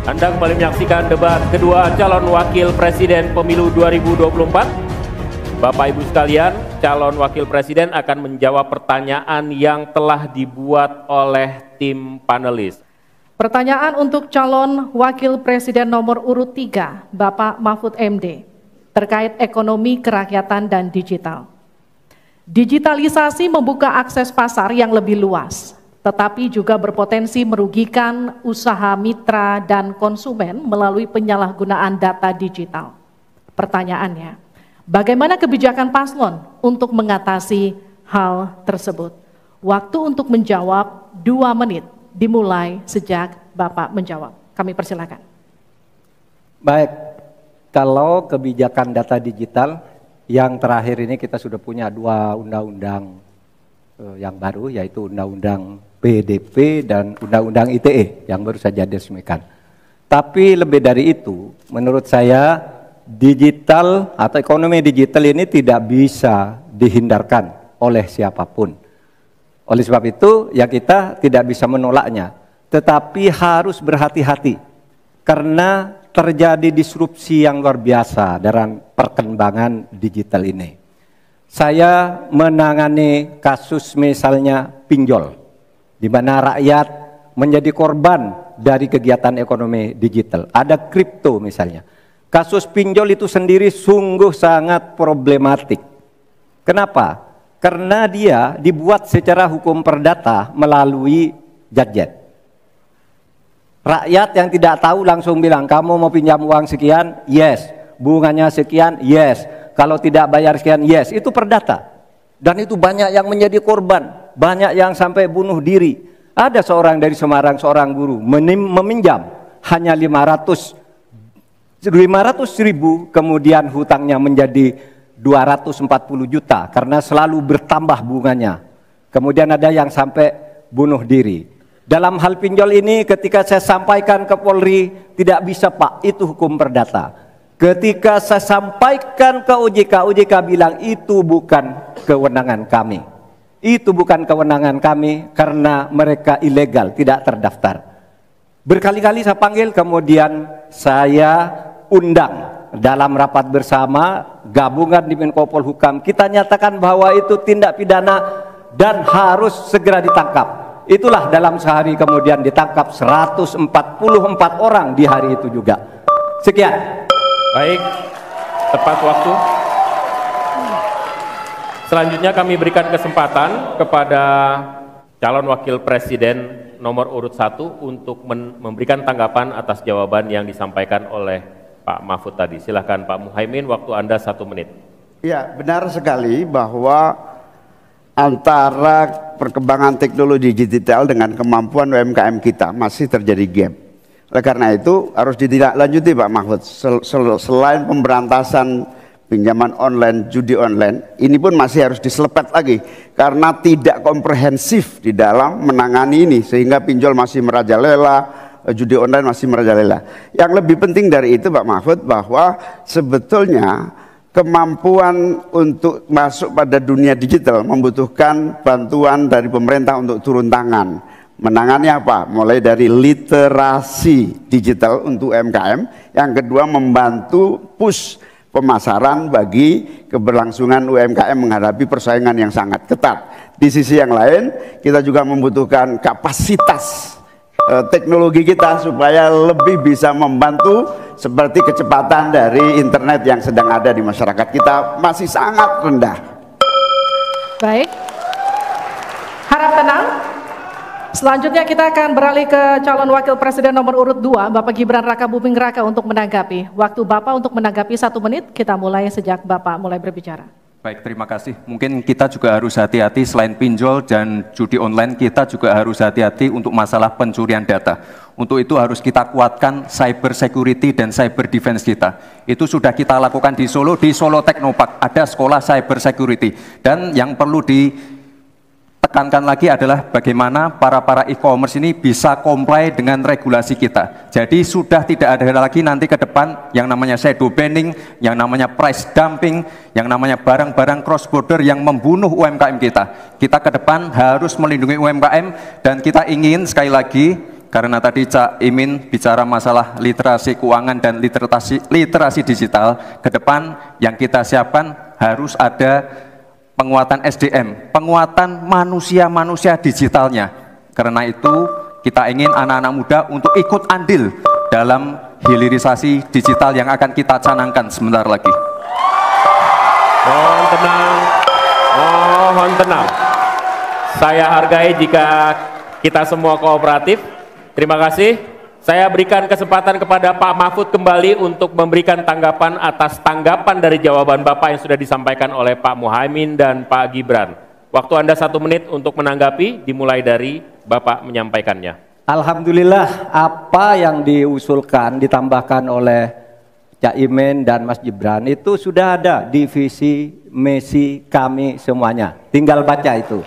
Anda kembali menyaksikan debat kedua calon wakil presiden pemilu 2024. Bapak Ibu sekalian, calon wakil presiden akan menjawab pertanyaan yang telah dibuat oleh tim panelis. Pertanyaan untuk calon wakil presiden nomor urut 3, Bapak Mahfud MD, terkait ekonomi kerakyatan dan digital. Digitalisasi membuka akses pasar yang lebih luas, tetapi juga berpotensi merugikan usaha mitra dan konsumen melalui penyalahgunaan data digital. Pertanyaannya, bagaimana kebijakan paslon untuk mengatasi hal tersebut? Waktu untuk menjawab 2 menit, dimulai sejak Bapak menjawab. Kami persilakan. Baik, kalau kebijakan data digital, yang terakhir ini kita sudah punya 2 undang-undang yang baru, yaitu Undang-Undang PDP dan Undang-Undang ITE yang baru saja diresmikan. Tapi lebih dari itu, menurut saya digital atau ekonomi digital ini tidak bisa dihindarkan oleh siapapun. Oleh sebab itu, ya kita tidak bisa menolaknya, tetapi harus berhati-hati karena terjadi disrupsi yang luar biasa dalam perkembangan digital ini. Saya menangani kasus misalnya pinjol, di mana rakyat menjadi korban dari kegiatan ekonomi digital. Ada kripto misalnya. Kasus pinjol itu sendiri sungguh sangat problematik. Kenapa? Karena dia dibuat secara hukum perdata melalui gadget. Rakyat yang tidak tahu langsung bilang, kamu mau pinjam uang sekian? Yes. Bunganya sekian? Yes. Kalau tidak bayar sekian? Yes. Itu perdata. Dan itu banyak yang menjadi korban. Banyak yang sampai bunuh diri. Ada seorang dari Semarang, seorang guru meminjam hanya 500 ribu, kemudian hutangnya menjadi 240 juta karena selalu bertambah bunganya. Kemudian ada yang sampai bunuh diri. Dalam hal pinjol ini ketika saya sampaikan ke Polri, tidak bisa Pak, itu hukum perdata. Ketika saya sampaikan ke OJK, OJK bilang itu bukan kewenangan kami. Itu bukan kewenangan kami karena mereka ilegal, tidak terdaftar. Berkali-kali saya panggil, kemudian saya undang dalam rapat bersama gabungan di Menko Polhukam. Kita nyatakan bahwa itu tindak pidana dan harus segera ditangkap. Itulah dalam sehari kemudian ditangkap 144 orang di hari itu juga. Sekian. Baik, tepat waktu. Selanjutnya kami berikan kesempatan kepada calon wakil presiden nomor urut 1 untuk memberikan tanggapan atas jawaban yang disampaikan oleh Pak Mahfud tadi. Silakan Pak Muhaimin, waktu Anda 1 menit. Ya, benar sekali bahwa antara perkembangan teknologi digital dengan kemampuan UMKM kita masih terjadi gap. Oleh karena itu harus ditindaklanjuti Pak Mahfud. Selain pemberantasan pinjaman online, judi online, ini pun masih harus diselepet lagi karena tidak komprehensif di dalam menangani ini sehingga pinjol masih merajalela, judi online masih merajalela. Yang lebih penting dari itu Pak Mahfud bahwa sebetulnya kemampuan untuk masuk pada dunia digital membutuhkan bantuan dari pemerintah untuk turun tangan. Menangani apa? Mulai dari literasi digital untuk UMKM, yang kedua membantu push pemasaran bagi keberlangsungan UMKM menghadapi persaingan yang sangat ketat. Di sisi yang lain, kita juga membutuhkan kapasitas teknologi kita supaya lebih bisa membantu seperti kecepatan dari internet yang sedang ada di masyarakat kita masih sangat rendah. Baik, harap tenang. Selanjutnya kita akan beralih ke calon wakil presiden nomor urut 2, Bapak Gibran Raka Buming Raka untuk menanggapi. Waktu Bapak untuk menanggapi 1 menit, kita mulai sejak Bapak mulai berbicara. Baik, terima kasih. Mungkin kita juga harus hati-hati selain pinjol dan judi online, kita juga harus hati-hati untuk masalah pencurian data. Untuk itu harus kita kuatkan cyber security dan cyber defense kita. Itu sudah kita lakukan di Solo Teknopark, ada sekolah cyber security. Dan yang perlu ditekankan lagi adalah bagaimana para e-commerce ini bisa comply dengan regulasi kita. Jadi sudah tidak ada lagi nanti ke depan yang namanya shadow banning, yang namanya price dumping, yang namanya barang-barang cross border yang membunuh UMKM kita. Kita ke depan harus melindungi UMKM dan kita ingin sekali lagi karena tadi Cak Imin bicara masalah literasi keuangan dan literasi digital. Ke depan yang kita siapkan harus ada penguatan SDM, penguatan manusia-manusia digitalnya. Karena itu kita ingin anak-anak muda untuk ikut andil dalam hilirisasi digital yang akan kita canangkan sebentar lagi. Mohon tenang, mohon tenang. Saya hargai jika kita semua kooperatif. Terima kasih. Saya berikan kesempatan kepada Pak Mahfud kembali untuk memberikan tanggapan atas tanggapan dari jawaban Bapak yang sudah disampaikan oleh Pak Muhaimin dan Pak Gibran. Waktu Anda 1 menit untuk menanggapi, dimulai dari Bapak menyampaikannya. Alhamdulillah, apa yang diusulkan, ditambahkan oleh Cak Imin dan Mas Gibran itu sudah ada di visi, misi kami semuanya. Tinggal baca itu.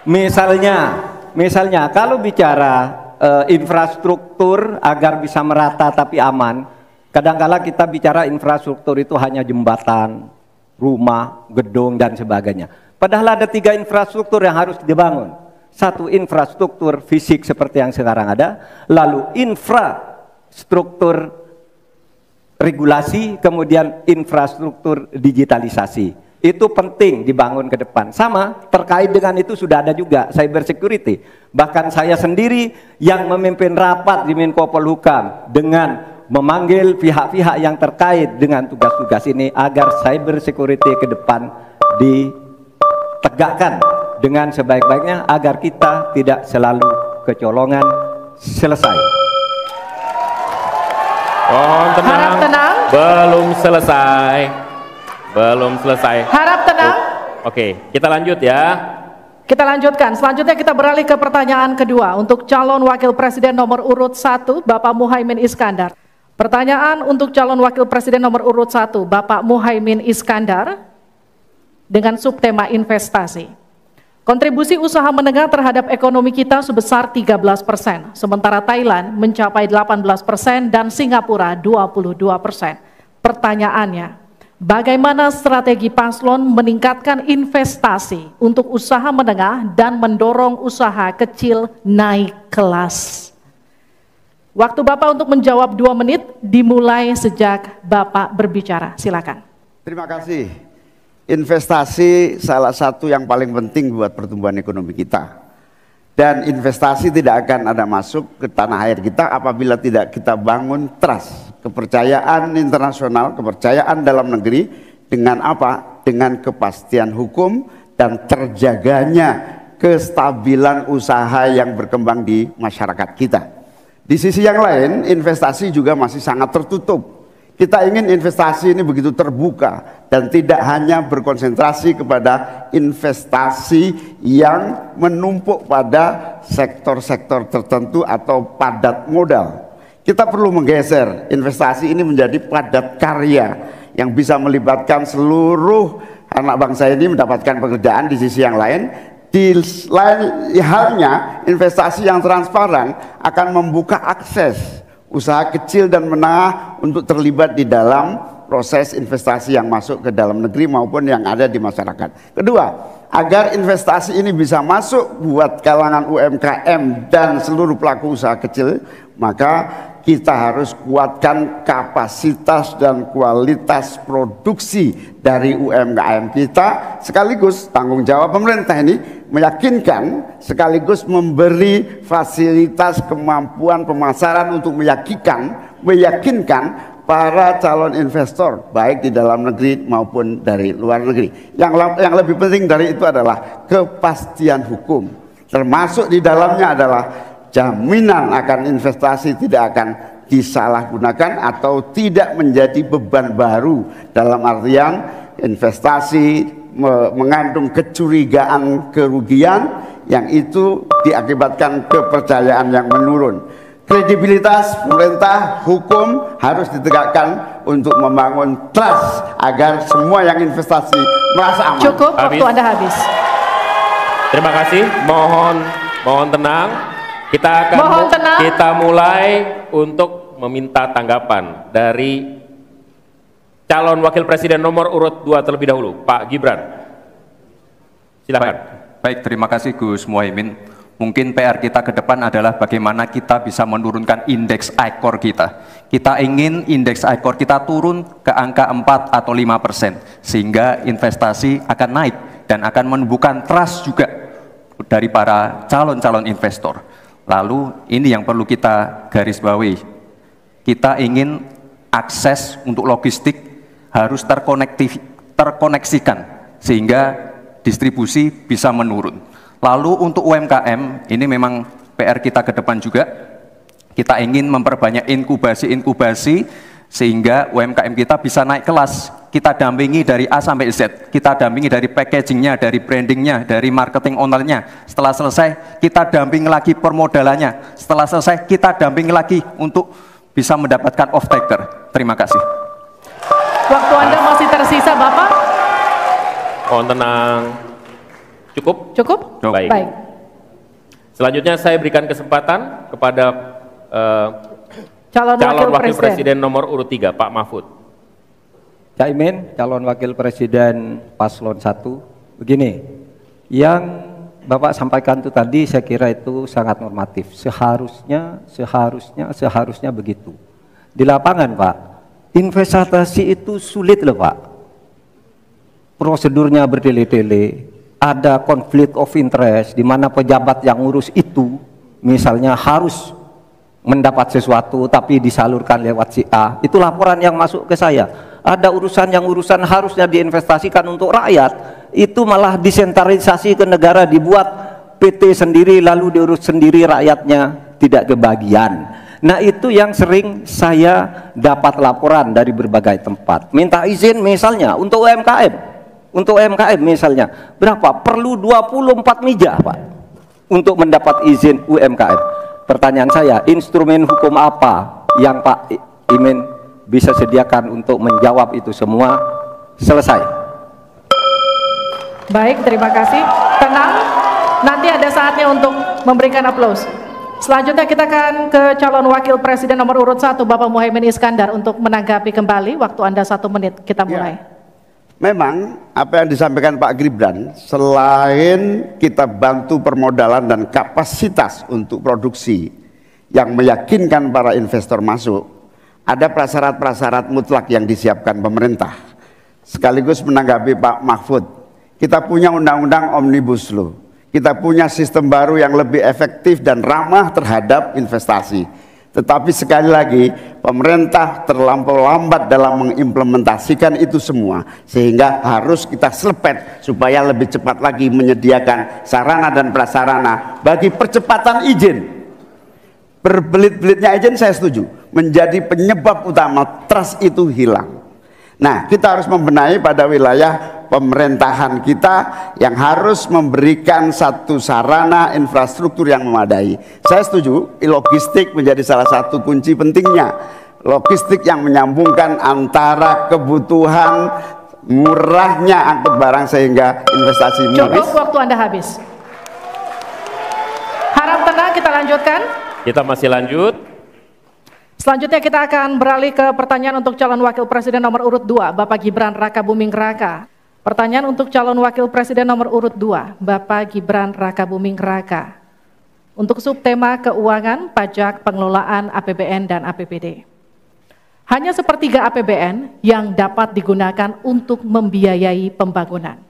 Misalnya kalau bicara infrastruktur agar bisa merata tapi aman, kadang-kala kita bicara infrastruktur itu hanya jembatan, rumah, gedung dan sebagainya. Padahal ada 3 infrastruktur yang harus dibangun. 1 infrastruktur fisik seperti yang sekarang ada, lalu infrastruktur regulasi, kemudian infrastruktur digitalisasi. Itu penting dibangun ke depan. Sama terkait dengan itu sudah ada juga cyber security. Bahkan saya sendiri yang memimpin rapat di Menko Polhukam dengan memanggil pihak-pihak yang terkait dengan tugas-tugas ini agar cyber security ke depan ditegakkan dengan sebaik-baiknya agar kita tidak selalu kecolongan. Selesai. Mohon tenang. Harap tenang. Belum selesai. Belum selesai. Harap tenang. Oke, kita lanjut ya. Kita lanjutkan. Selanjutnya kita beralih ke pertanyaan kedua untuk calon wakil presiden nomor urut 1, Bapak Muhaimin Iskandar. Pertanyaan untuk calon wakil presiden nomor urut 1, Bapak Muhaimin Iskandar, dengan subtema investasi. Kontribusi usaha menengah terhadap ekonomi kita sebesar 13%, sementara Thailand mencapai 18% dan Singapura 22%. Pertanyaannya, bagaimana strategi paslon meningkatkan investasi untuk usaha menengah dan mendorong usaha kecil naik kelas? Waktu Bapak untuk menjawab 2 menit dimulai sejak Bapak berbicara. Silakan. Terima kasih. Investasi salah satu yang paling penting buat pertumbuhan ekonomi kita. Dan investasi tidak akan ada masuk ke tanah air kita apabila tidak kita bangun trust, kepercayaan internasional, kepercayaan dalam negeri. Dengan apa? Dengan kepastian hukum dan terjaganya kestabilan usaha yang berkembang di masyarakat kita. Di sisi yang lain, investasi juga masih sangat tertutup. Kita ingin investasi ini begitu terbuka dan tidak hanya berkonsentrasi kepada investasi yang menumpuk pada sektor-sektor tertentu atau padat modal. Kita perlu menggeser investasi ini menjadi padat karya yang bisa melibatkan seluruh anak bangsa ini mendapatkan pekerjaan. Di sisi yang lain, di lain halnya investasi yang transparan akan membuka akses usaha kecil dan menengah untuk terlibat di dalam proses investasi yang masuk ke dalam negeri maupun yang ada di masyarakat. Kedua, agar investasi ini bisa masuk buat kalangan UMKM dan seluruh pelaku usaha kecil, maka kita harus kuatkan kapasitas dan kualitas produksi dari UMKM kita, sekaligus tanggung jawab pemerintah ini meyakinkan sekaligus memberi fasilitas kemampuan pemasaran untuk meyakinkan para calon investor baik di dalam negeri maupun dari luar negeri. Yang lebih penting dari itu adalah kepastian hukum, termasuk di dalamnya adalah jaminan akan investasi tidak akan disalahgunakan atau tidak menjadi beban baru, dalam artian investasi mengandung kecurigaan kerugian yang itu diakibatkan kepercayaan yang menurun. Kredibilitas pemerintah hukum harus ditegakkan untuk membangun trust agar semua yang investasi merasa aman. Cukup, waktu Anda habis. Terima kasih. Mohon tenang. Kita mulai untuk meminta tanggapan dari calon wakil presiden nomor urut 2 terlebih dahulu, Pak Gibran. Silakan. Baik, terima kasih Gus Muhaimin. Mungkin PR kita ke depan adalah bagaimana kita bisa menurunkan indeks ICOR kita. Kita ingin indeks ICOR kita turun ke angka 4 atau 5%, sehingga investasi akan naik dan akan menumbuhkan trust juga dari para calon-calon investor. Lalu ini yang perlu kita garis bawahi. Kita ingin akses untuk logistik harus terkoneksikan, sehingga distribusi bisa menurun. Lalu untuk UMKM, ini memang PR kita ke depan juga. Kita ingin memperbanyak inkubasi sehingga UMKM kita bisa naik kelas. Kita dampingi dari A sampai Z. Kita dampingi dari packagingnya, dari brandingnya, dari marketing ownernya. Setelah selesai, kita dampingi lagi permodalannya. Setelah selesai, kita dampingi lagi untuk bisa mendapatkan off-taker. Terima kasih. Waktu Anda masih tersisa, Bapak. Mohon tenang. Cukup? Cukup? Baik. Selanjutnya saya berikan kesempatan kepada calon wakil presiden nomor urut 3, Pak Mahfud. Caimin, calon wakil presiden paslon 1. Begini, yang Bapak sampaikan itu tadi saya kira itu sangat normatif. Seharusnya begitu. Di lapangan, Pak, investasi itu sulit loh, Pak. Prosedurnya bertele-tele. Ada konflik of interest di mana pejabat yang ngurus itu misalnya harus mendapat sesuatu tapi disalurkan lewat si A. Itu laporan yang masuk ke saya. Ada urusan harusnya diinvestasikan untuk rakyat, itu malah disentralisasi ke negara, dibuat PT sendiri lalu diurus sendiri, rakyatnya tidak kebagian. Nah, itu yang sering saya dapat laporan dari berbagai tempat. Minta izin misalnya untuk UMKM. Untuk UMKM misalnya, berapa? Perlu 24 meja, Pak, untuk mendapat izin UMKM. Pertanyaan saya, instrumen hukum apa yang Pak Imin bisa sediakan untuk menjawab itu semua? Selesai. Baik, terima kasih. Tenang, nanti ada saatnya untuk memberikan aplaus. Selanjutnya kita akan ke calon wakil presiden nomor urut 1, Bapak Muhaimin Iskandar, untuk menanggapi kembali. Waktu Anda 1 menit, kita mulai. Ya. Memang apa yang disampaikan Pak Gibran, selain kita bantu permodalan dan kapasitas untuk produksi yang meyakinkan para investor masuk, ada prasyarat-prasyarat mutlak yang disiapkan pemerintah. Sekaligus menanggapi Pak Mahfud, kita punya undang-undang Omnibus Law, kita punya sistem baru yang lebih efektif dan ramah terhadap investasi. Tetapi sekali lagi, pemerintah terlampau lambat dalam mengimplementasikan itu semua, sehingga harus kita selepet supaya lebih cepat lagi menyediakan sarana dan prasarana bagi percepatan izin. Berbelit-belitnya izin saya setuju, menjadi penyebab utama trust itu hilang. Nah, kita harus membenahi pada wilayah pemerintahan kita yang harus memberikan satu sarana infrastruktur yang memadai. Saya setuju, logistik menjadi salah satu kunci pentingnya. Logistik yang menyambungkan antara kebutuhan murahnya angkut barang sehingga investasi Cukup, waktu Anda habis. Harap tenang, kita lanjutkan. Kita masih lanjut. Selanjutnya kita akan beralih ke pertanyaan untuk calon wakil presiden nomor urut 2, Bapak Gibran Rakabuming Raka. Pertanyaan untuk calon wakil presiden nomor urut 2, Bapak Gibran Rakabuming Raka. Untuk subtema keuangan, pajak, pengelolaan APBN dan APBD. Hanya sepertiga APBN yang dapat digunakan untuk membiayai pembangunan.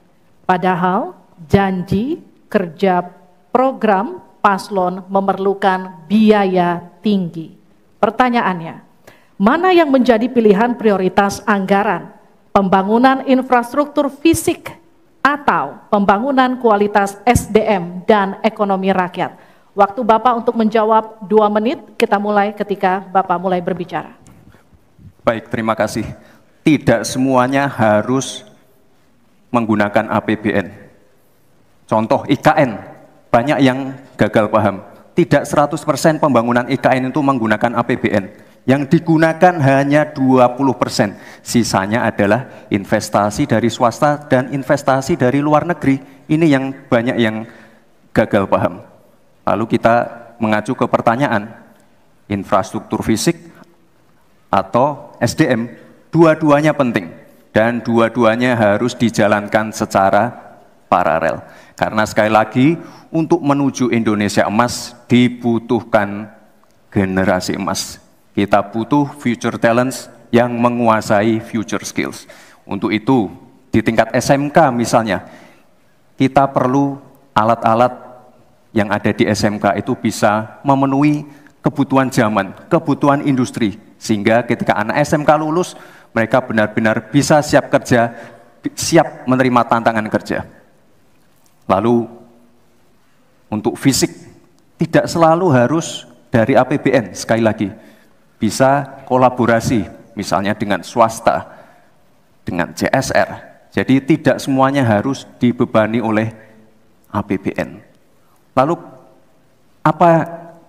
Padahal janji kerja program paslon memerlukan biaya tinggi. Pertanyaannya, mana yang menjadi pilihan prioritas anggaran? Pembangunan infrastruktur fisik atau pembangunan kualitas SDM dan ekonomi rakyat? Waktu Bapak untuk menjawab 2 menit, kita mulai ketika Bapak mulai berbicara. Baik, terima kasih. Tidak semuanya harus menggunakan APBN. Contoh IKN, banyak yang gagal paham. Tidak 100% pembangunan IKN itu menggunakan APBN. Yang digunakan hanya 20%. Sisanya adalah investasi dari swasta dan investasi dari luar negeri. Ini yang banyak yang gagal paham. Lalu kita mengacu ke pertanyaan, infrastruktur fisik atau SDM, dua-duanya penting. Dan dua-duanya harus dijalankan secara paralel. Karena sekali lagi, untuk menuju Indonesia emas dibutuhkan generasi emas. Kita butuh future talents yang menguasai future skills. Untuk itu, di tingkat SMK misalnya, kita perlu alat-alat yang ada di SMK itu bisa memenuhi kebutuhan zaman, kebutuhan industri. Sehingga ketika anak SMK lulus, mereka benar-benar bisa siap kerja, siap menerima tantangan kerja. Lalu, untuk fisik, tidak selalu harus dari APBN, sekali lagi. Bisa kolaborasi, misalnya dengan swasta, dengan CSR. Jadi tidak semuanya harus dibebani oleh APBN. Lalu apa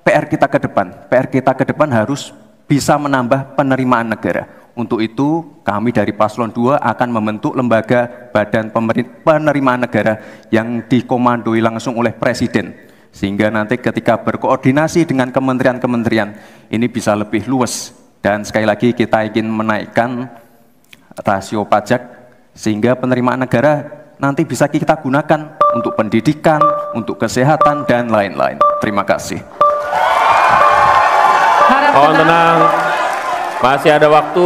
PR kita ke depan? PR kita ke depan harus bisa menambah penerimaan negara. Untuk itu kami dari Paslon 2 akan membentuk lembaga badan penerimaan negara yang dikomandoi langsung oleh Presiden. Sehingga nanti ketika berkoordinasi dengan kementerian-kementerian ini bisa lebih luas. Dan sekali lagi kita ingin menaikkan rasio pajak sehingga penerimaan negara nanti bisa kita gunakan untuk pendidikan, untuk kesehatan, dan lain-lain. Terima kasih. Mohon tenang, masih ada waktu.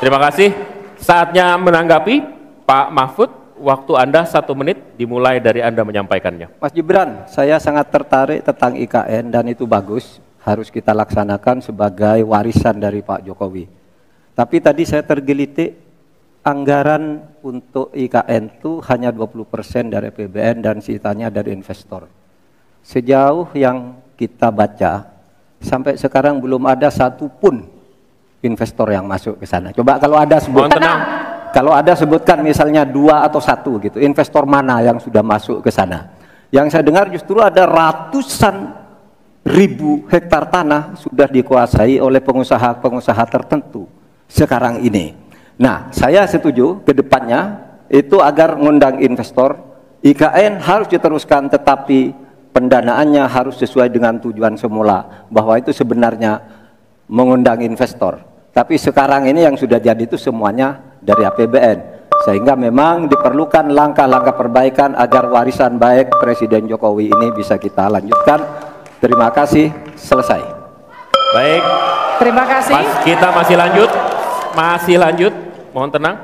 Terima kasih. Saatnya menanggapi Pak Mahfud. Waktu Anda 1 menit dimulai dari Anda menyampaikannya. Mas Gibran, saya sangat tertarik tentang IKN dan itu bagus. Harus kita laksanakan sebagai warisan dari Pak Jokowi. Tapi tadi saya tergelitik. Anggaran untuk IKN itu hanya 20% dari APBN dan sisanya dari investor. Sejauh yang kita baca, sampai sekarang belum ada satupun investor yang masuk ke sana. Coba kalau ada sebutkan, kalau ada sebutkan misalnya 2 atau 1 gitu, investor mana yang sudah masuk ke sana. Yang saya dengar justru ada ratusan ribu hektar tanah sudah dikuasai oleh pengusaha-pengusaha tertentu sekarang ini. Nah, saya setuju ke depannya itu agar mengundang investor, IKN harus diteruskan tetapi pendanaannya harus sesuai dengan tujuan semula, bahwa itu sebenarnya mengundang investor. Tapi sekarang ini yang sudah jadi itu semuanya dari APBN. Sehingga memang diperlukan langkah-langkah perbaikan agar warisan baik Presiden Jokowi ini bisa kita lanjutkan. Terima kasih, selesai. Baik. Terima kasih. Kita masih lanjut. Masih lanjut. Mohon tenang.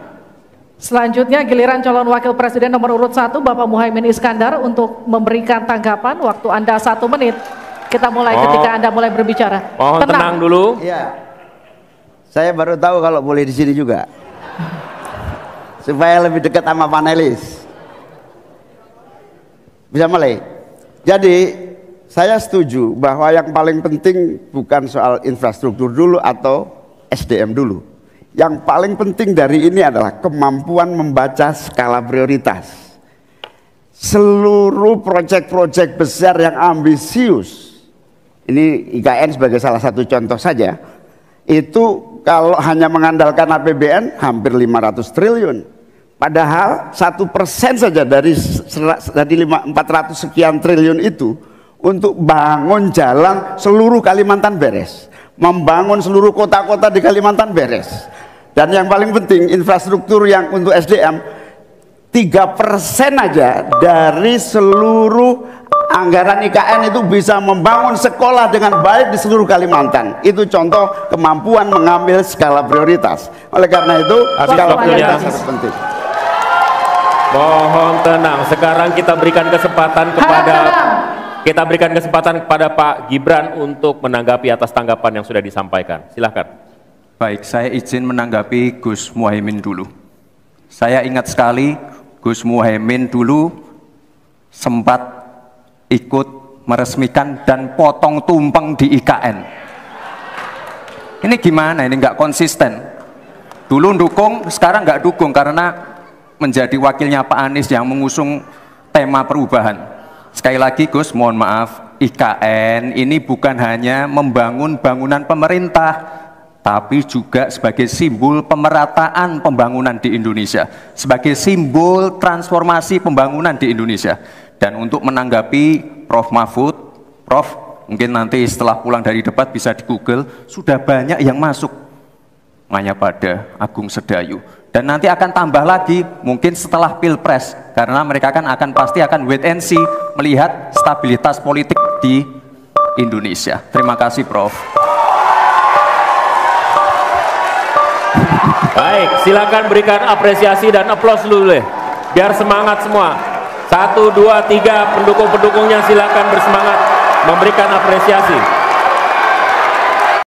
Selanjutnya giliran calon wakil presiden nomor urut 1 Bapak Muhaimin Iskandar untuk memberikan tanggapan. Waktu Anda 1 menit. Kita mulai ketika Anda mulai berbicara. Mohon tenang dulu. Iya. Saya baru tahu kalau boleh di sini juga. Supaya lebih dekat sama panelis. Bisa mulai. Jadi saya setuju bahwa yang paling penting bukan soal infrastruktur dulu atau SDM dulu. Yang paling penting dari ini adalah kemampuan membaca skala prioritas. Seluruh proyek-proyek besar yang ambisius, ini IKN sebagai salah satu contoh saja, itu kalau hanya mengandalkan APBN hampir 500 triliun. Padahal 1% saja dari 400 sekian triliun itu untuk bangun jalan seluruh Kalimantan beres, membangun seluruh kota-kota di Kalimantan beres. Dan yang paling penting infrastruktur yang untuk SDM 3% aja dari seluruh anggaran IKN itu bisa membangun sekolah dengan baik di seluruh Kalimantan. Itu contoh kemampuan mengambil skala prioritas. Oleh karena itu skala prioritas harus penting. Mohon tenang. Sekarang kita berikan kesempatan kepada Pak Gibran untuk menanggapi atas tanggapan yang sudah disampaikan. Silakan. Baik, saya izin menanggapi Gus Muhaimin dulu. Saya ingat sekali Gus Muhaimin dulu sempat ikut meresmikan dan potong tumpeng di IKN. Ini gimana? Ini nggak konsisten. Dulu dukung, sekarang nggak dukung karena menjadi wakilnya Pak Anies yang mengusung tema perubahan. Sekali lagi Gus, mohon maaf, IKN ini bukan hanya membangun bangunan pemerintah, tapi juga sebagai simbol pemerataan pembangunan di Indonesia, sebagai simbol transformasi pembangunan di Indonesia. Dan untuk menanggapi Prof. Mahfud, Prof, mungkin nanti setelah pulang dari debat bisa di Google, sudah banyak yang masuk Mayapada, Agung Sedayu. Dan nanti akan tambah lagi mungkin setelah Pilpres, karena mereka pasti akan wait and see melihat stabilitas politik di Indonesia. Terima kasih, Prof. Baik, silakan berikan apresiasi dan aplaus dulu deh, biar semangat semua. 1, 2, 3 pendukung-pendukungnya silakan bersemangat memberikan apresiasi.